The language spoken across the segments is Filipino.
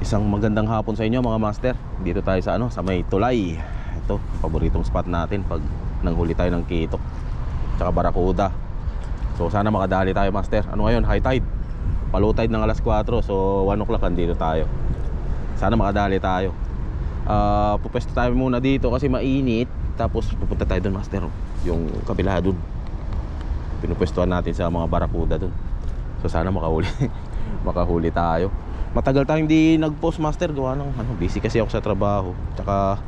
Isang magandang hapon sa inyo mga master. Dito tayo sa sa may Tulay. Ito, paboritong spot natin pag nanghuli tayo ng kitok tsaka barakuda. So sana makadali tayo master. Ano ngayon? High tide. Low tide ng alas 4. So 1 o'clock andito tayo. Sana makadali tayo. Pupesto tayo muna dito kasi mainit. Tapos pupunta tayo dun master, yung kabila dun. Pinupwestuhan natin sa mga barakuda dun. So sana makahuli makahuli tayo. Matagal tayong hindi nag-post master, gawa ng busy kasi ako sa trabaho. Tsaka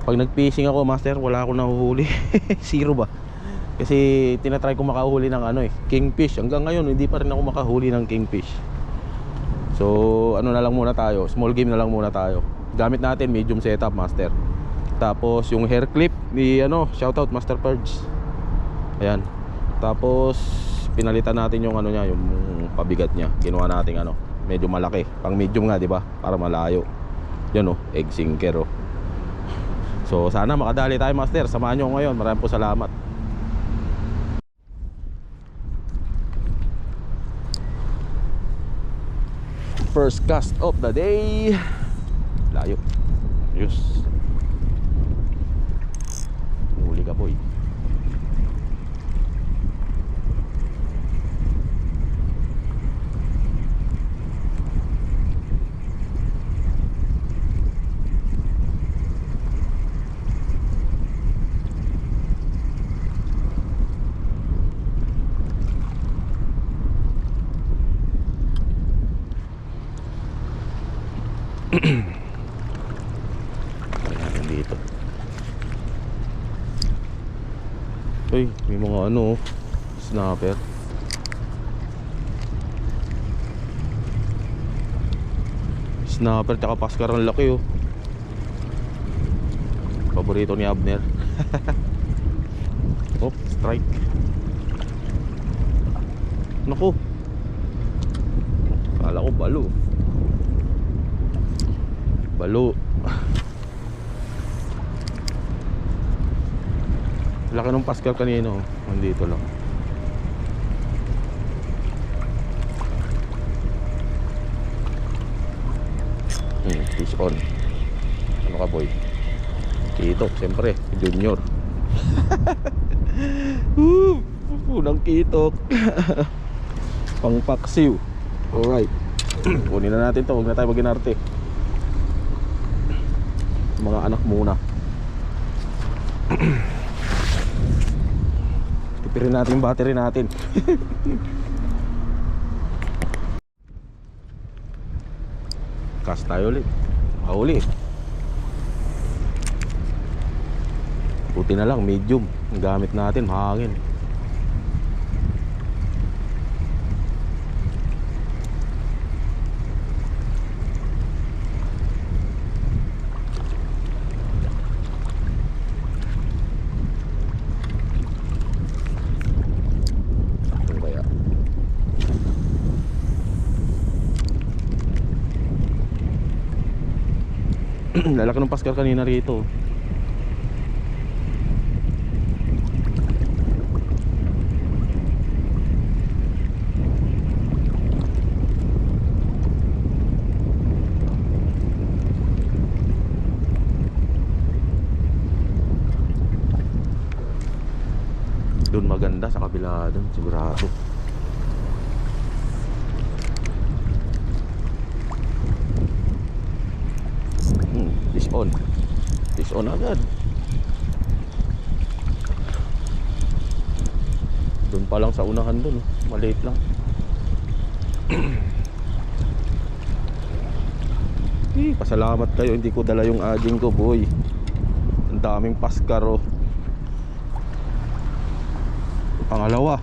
pag nag-fishing ako master, wala akong nahuhuli. Zero ba? Kasi tinatry ko makahuli ng kingfish. Hanggang ngayon hindi pa rin ako makahuli ng kingfish. So na lang muna tayo, small game na lang muna tayo. Gamit natin medium setup master. Tapos yung hair clip ni shoutout Master Purge. Ayan. Tapos pinalitan natin yung niya, yung pabigat niya. Ginawa natin medyo malaki, pang medium nga, di ba? Para malayo. Yan egg sinker. So sana makadali tayo master. Samahan nyo ngayon. Maraming po salamat. First cast of the day. Layo. Yes. Huli ka boy. Dito. Uy, may mga snapper. Snapper tsaka paskar, ang laki paborito ni Abner. Oh, strike. Naku, kala ko balo. Balo. Laki ng paskal kanino. Nandito lang. Fish on. Ano ka boy? Kitok, siyempre. Junior. Unang kitok. Pang paksiw. Alright. Kunin na natin to. Huwag na tayo maginarte. Mga anak muna. Tipirin natin yung battery natin. Cast tayo ulit. Mahuli. Buti na lang medium ang gamit natin, mahangin. Lalaki ng paskar kanina rito. Doon maganda, sa kabila doon sigurado. Fish on agad. Doon pa lang sa unahan doon, maliit lang. Pasalamat kayo hindi ko dala yung aging ko boy. Ang daming paskar Pangalawa.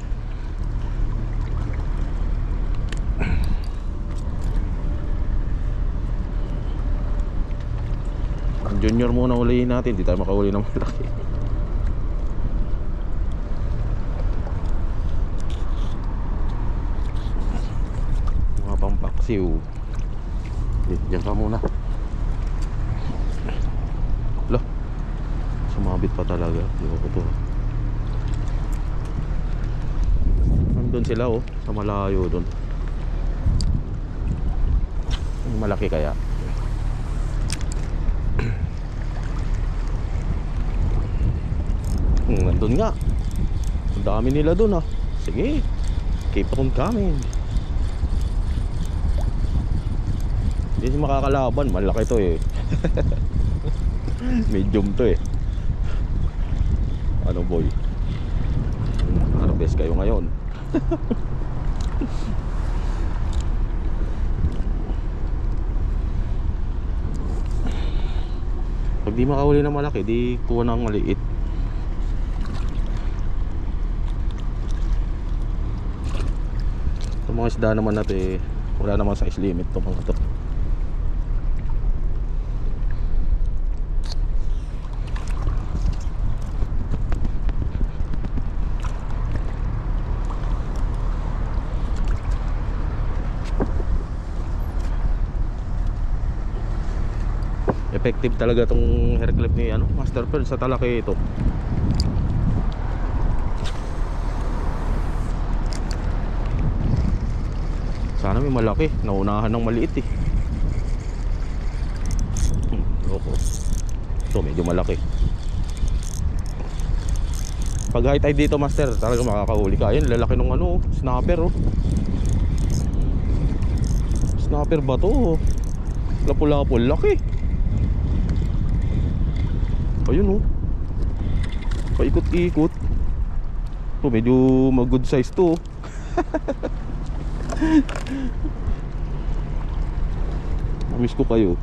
Junior muna ulihin natin, hindi tayo makahuli ng malaki. Mga pampaksiw. Diyan ka muna. Loh, sumabit pa talaga. Hindi ko nandun sila sa malayo dun. Malaki kaya. Nandun nga. Ang dami nila dun ah. Sige, keep on coming. Hindi siya makakalaban. Malaki to eh. Medium to eh. Ano boy, harvest kayo ngayon. Pag di makahuli ng malaki, di kuha ng maliit. Sa mga isda naman natin eh, wala naman size limit to mga to. Effective talaga tong hair clip ni Master Pearl sa talaki ito. Sana may malaki, naunahan ng maliit eh. Loko. Ito medyo malaki. Pag high tide dito Master, talaga makakahuli ka. Ayun, lalaki ng snapper oh. Snapper ba to? Lapu-lapu, laki. Ayun oh, paikot-ikot. Ito medyo mag-good size to oh. Namiss ko kayo.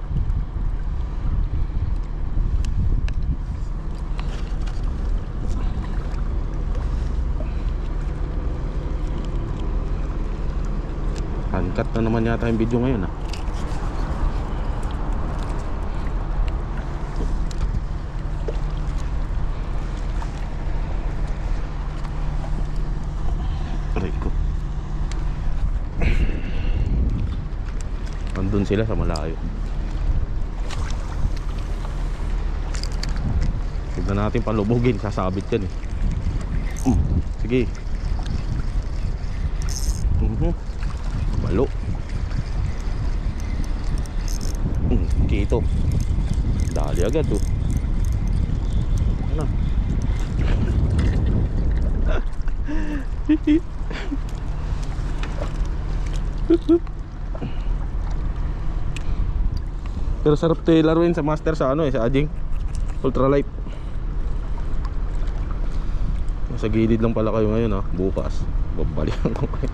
Uncut na naman yata yung video ngayon ah. Nandun sila sa malayo. Tignan natin palubugin, sasabit yan eh. Sige. Balo. Kito. Dali agad oh. Ano? Pero sarap tayo laruin sa Master sa sa Adjing Ultralight. Nasa gilid lang pala kayo ngayon ha. Bukas babalikan ko kayo.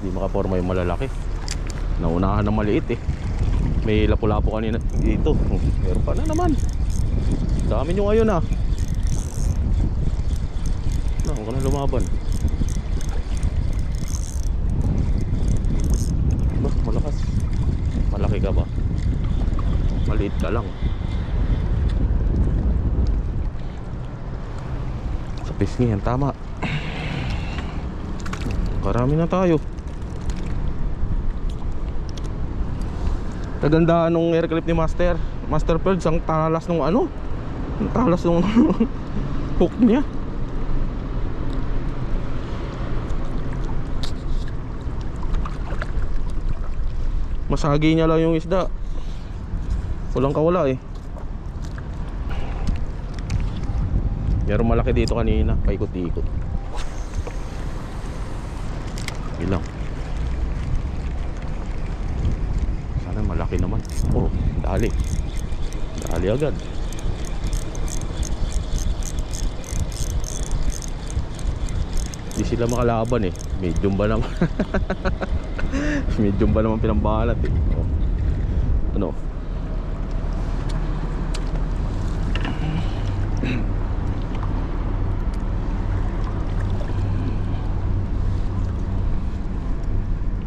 Hindi makaporma yung malalaki. Naunahan ng maliit eh. May lapu-lapu kanina dito. Meron pa na naman. Dami nyo ngayon ah. Huwag ka na lumaban. Malakas. Malaki ka ba? Maliit ka lang. Sa pisngi yan tama. Karami na tayo. Kagandaan nung air clip ni Master Pearl. Ang talas nung ang talas nung hook niya. Masagi niya lang yung isda. Walang kawala eh. Meron malaki dito kanina, paikot-ikot. Ilang. Sana malaki naman. Oh, dali. Dali agad. Hindi sila makalaban eh. Medium ba naman? Medium ba naman pinambalat eh. Oh. Ano?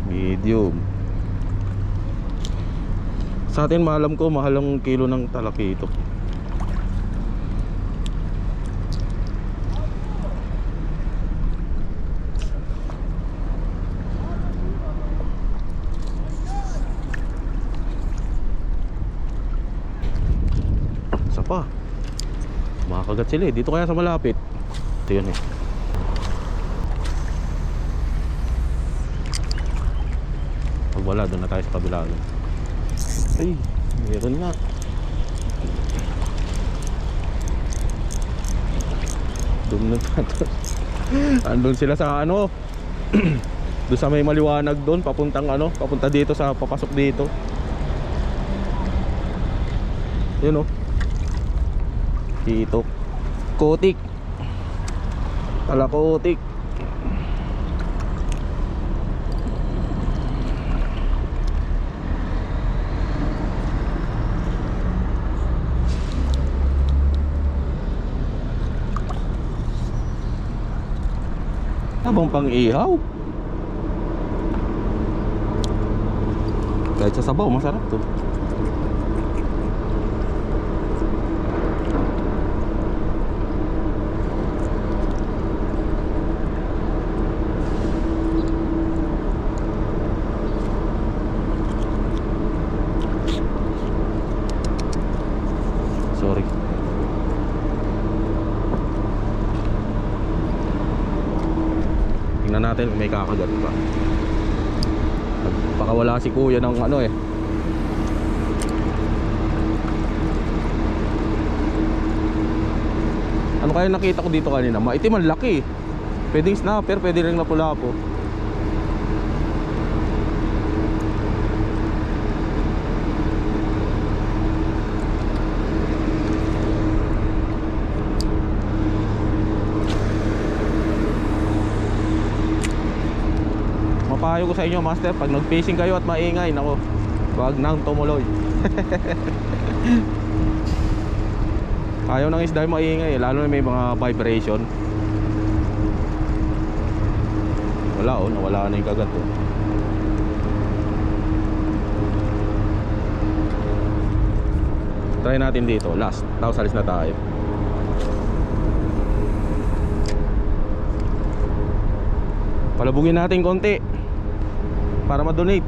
Medium. Sa atin maalam ko mahal ang kilo ng talaki ito. Nakagat sila eh. Dito kaya sa malapit. Ito yun eh. Pag wala, doon na tayo sa kabila. Ay, meron nga. Doon na tayo. Andun sila sa ano. Doon sa may maliwanag doon, papuntang ano, papunta dito sa papasok dito. Yun oh. Dito. Kotik. Talakotik. Habang pang ihaw. Kahit sa sabaw, masarap to. Sorry. Tingnan natin kung may kakagat pa. Baka wala si kuya ng ano eh. Ano kaya nakita ko dito kanina? Maitim ang laki. Pwedeng snapper, pwede rin lapu-lapu. Payo ko sa inyo master, pag nag-fishing kayo at maingay, nako, wag nang tumuloy. Ayaw ng isda yung maingay, lalo na may mga vibration. Wala oh, nawala na yung kagat oh. Try natin dito, last, tapos alis na tayo. Palabugin natin konti para ma-donate.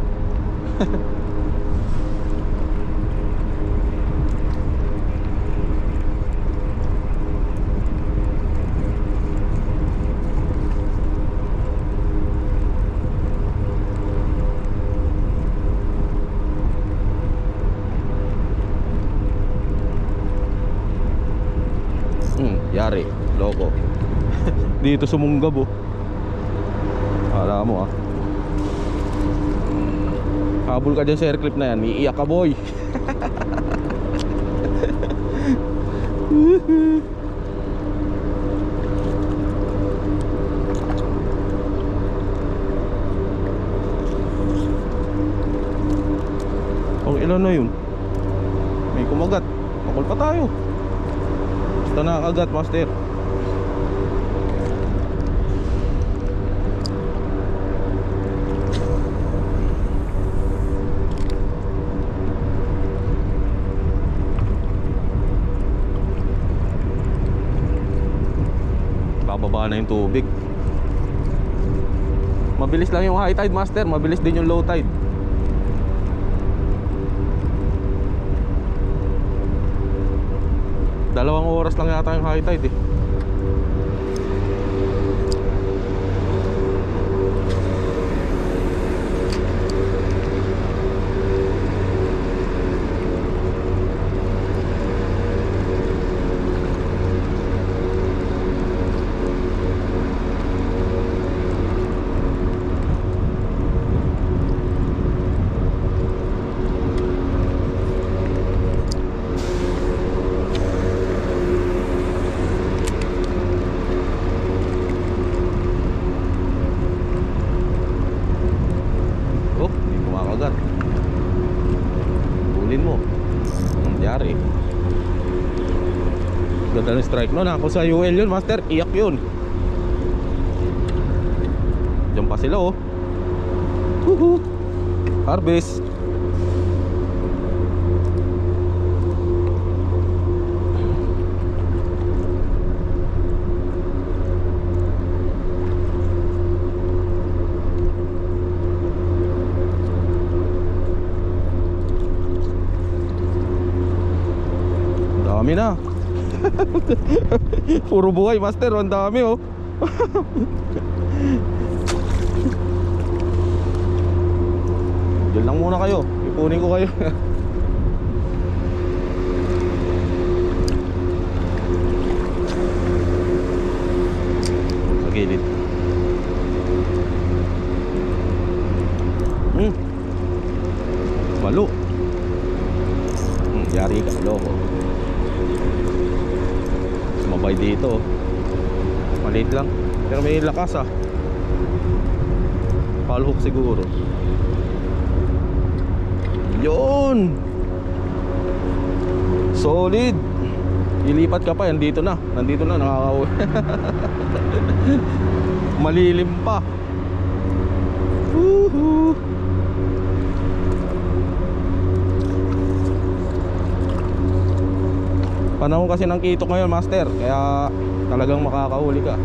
Yari, loko. Dito sumunggab oh. Alam mo ah. Habol ka dyan sa air clip na yan, iiyak ka boy. Oh, ilan na yun? May kumagat. Makul pa tayo. Basta nakakagat master. Bababa na yung tubig. Mabilis lang yung high tide master, mabilis din yung low tide. Dalawang oras lang yata yung high tide eh. Ganda ng strike no, ako sa UL yun master, iyak yun. Diyan pa sila oh. Woohoo! Harvest. Dami na. Puro buhay, master. Ang dami, oh. Diyan lang muna kayo. Ipunin ko kayo. Sa gilid. Malo. Yari ka, loko. Sumabay dito. Maliit lang, pero may lakas ah. Palhook siguro. Yun. Solid. Ilipat ka pa, nandito na. Nandito na, nakakauwi. Malilim pa. Woohoo. Panahon kasi ng kitok ngayon, master. Kaya talagang makakahuli ka.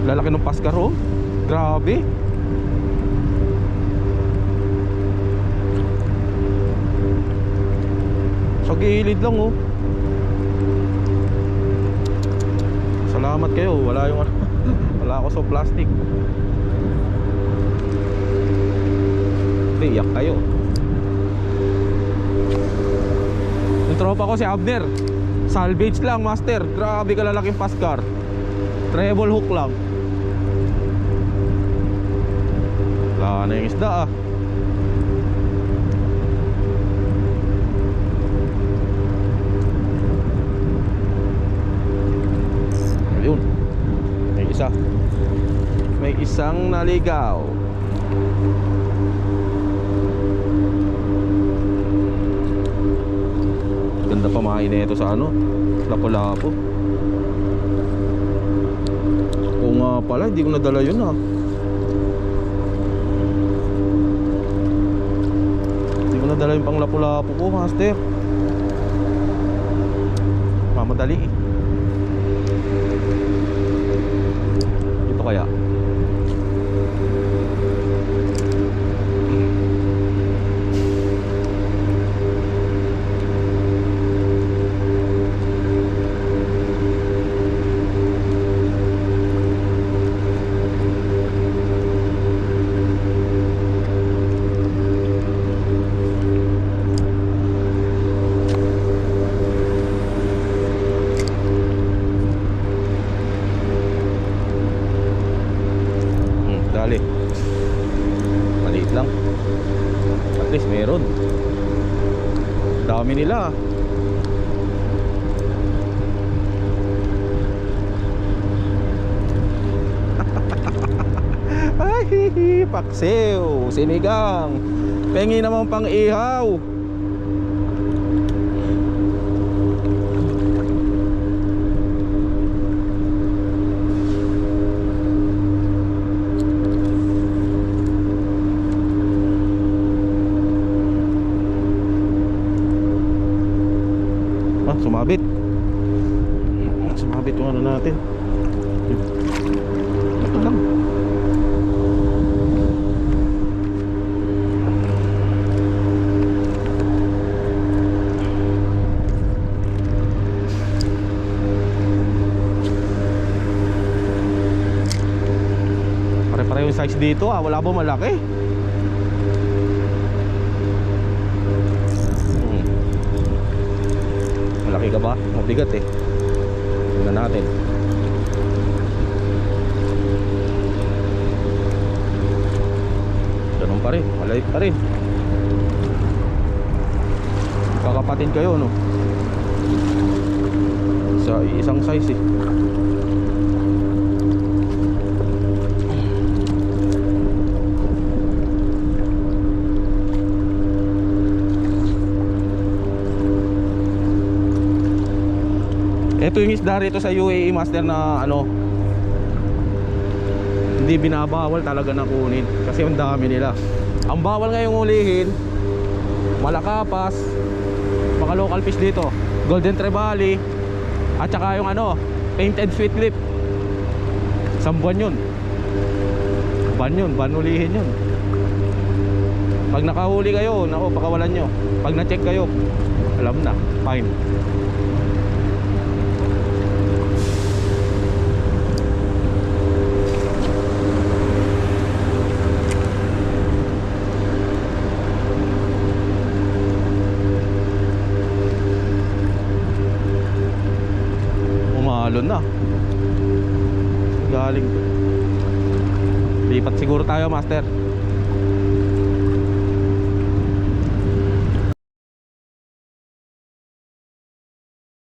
Lalaki ng paskar, oh. Grabe. Sa gilid lang, oh. Salamat kayo. Wala yung wala ako sa plastic. Iyak kayo. Yung tropa ko si Abner, salvage lang, master. Grabe ka lalaking paskar. Treble hook lang. Wala na yung isda ah. Ayun. May isa. May isang naligaw. Ganda pa mga ina ito sa ano, lapo-lapo. Oo nga pala, hindi ko nadala yun ah. Hindi ko nadala yung pang lapo-lapo ko, master. Mamadali eh. Ito kaya maliit lang. At least meron. Dami nila. Ay, paksiw, sinigang. Pengi naman pang ihaw. Sumabit. Sumabit yung ano natin. Ito lang. Pare-pare yung size dito ah. Wala ba malaki? Malaki ka ba? Mabigat eh. Tingnan natin. Ganun pa rin, maliit pa rin. Kakapatid kayo no? Sa isang size eh. Ito yung isda rito sa UAE, master, na ano, hindi binabawal talaga na kunin kasi ang dami nila. Ang bawal ngayong ulihin, malakapas, mga local fish dito, golden trevally, at saka yung ano, painted sweet lip. Isang buwan yun. Ban yun, ban ulihin yun. Pag nakahuli kayo, nako, pakawalan nyo. Pag na-check kayo, alam na, fine. Umalon na. Galing. Lipat siguro tayo, master.